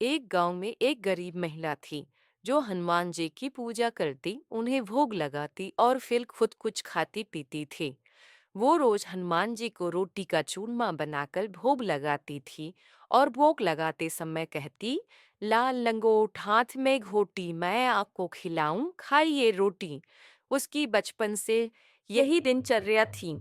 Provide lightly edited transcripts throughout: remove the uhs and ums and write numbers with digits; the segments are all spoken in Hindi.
एक गांव में एक गरीब महिला थी जो हनुमान जी की पूजा करती, उन्हें भोग लगाती और फिर खुद कुछ खाती पीती थी। वो रोज हनुमान जी को रोटी का चूरमा बनाकर भोग लगाती थी और भोग लगाते समय कहती, लाल लंगोट हाथ में घोटी, मैं आपको खिलाऊं, खाइए रोटी। उसकी बचपन से यही दिनचर्या थी।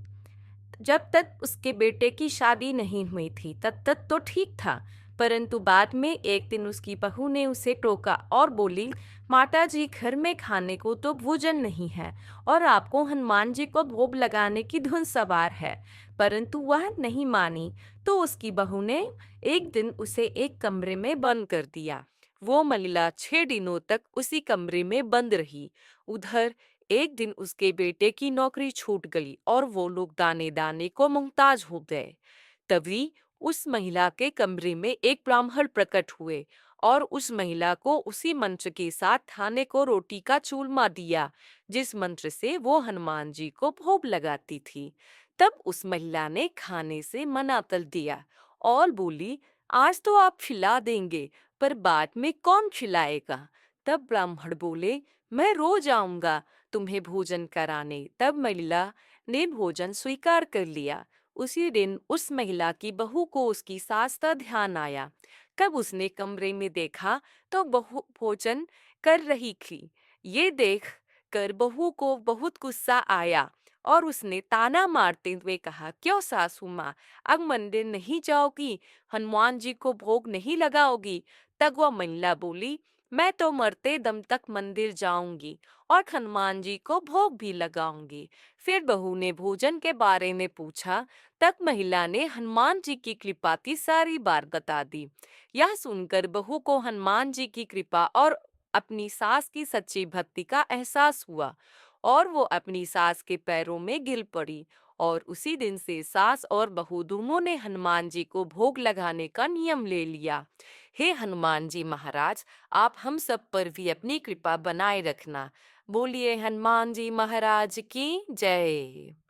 जब तक उसके बेटे की शादी नहीं हुई थी तब तक तो ठीक था। परंतु बाद में एक दिन उसकी बहू ने उसे टोका और बोली, माता जी, घर में खाने को तो भोजन नहीं है और आपको हनुमान जी को भोग लगाने की धुन सवार है। परंतु वह नहीं मानी। तो उसकी बहू ने एक दिन उसे एक कमरे में बंद कर दिया। वो महिला 6 दिनों तक उसी कमरे में बंद रही। उधर एक दिन उसके बेटे की नौकरी छूट गई और वो लोग दाने दाने को मुहताज हो गए। तभी उस महिला के कमरे में एक ब्राह्मण प्रकट हुए और उस महिला को उसी मंत्र के साथ खाने को रोटी का चूरमा दिया जिस मंत्र से वो हनुमान जी को भोग लगाती थी। तब उस महिला ने खाने से मना कर दिया और बोली, आज तो आप खिला देंगे, पर बाद में कौन खिलाएगा? तब ब्राह्मण बोले, मैं रोज आऊंगा तुम्हें भोजन कराने। तब महिला ने भोजन स्वीकार कर लिया। उसी दिन उस महिला की बहू को उसकी सास का ध्यान आया। कब उसने कमरे में देखा तो बहू भोजन कर रही थी। ये देख कर बहू को बहुत गुस्सा आया और उसने ताना मारते हुए कहा, क्यों सासू माँ, अब मंदिर नहीं जाओगी, हनुमान जी को भोग नहीं लगाओगी? तब वह महिला बोली, मैं तो मरते दम तक मंदिर जाऊंगी और हनुमान जी को भोग भी लगाऊंगी। फिर बहू ने भोजन के बारे में पूछा। तब महिला ने हनुमान जी की कृपा की सारी बात बता दी। यह सुनकर बहू को हनुमान जी की कृपा और अपनी सास की सच्ची भक्ति का एहसास हुआ और वो अपनी सास के पैरों में गिर पड़ी। और उसी दिन से सास और बहू दोनों ने हनुमान जी को भोग लगाने का नियम ले लिया। हे हनुमान जी महाराज, आप हम सब पर भी अपनी कृपा बनाए रखना। बोलिए हनुमान जी महाराज की जय।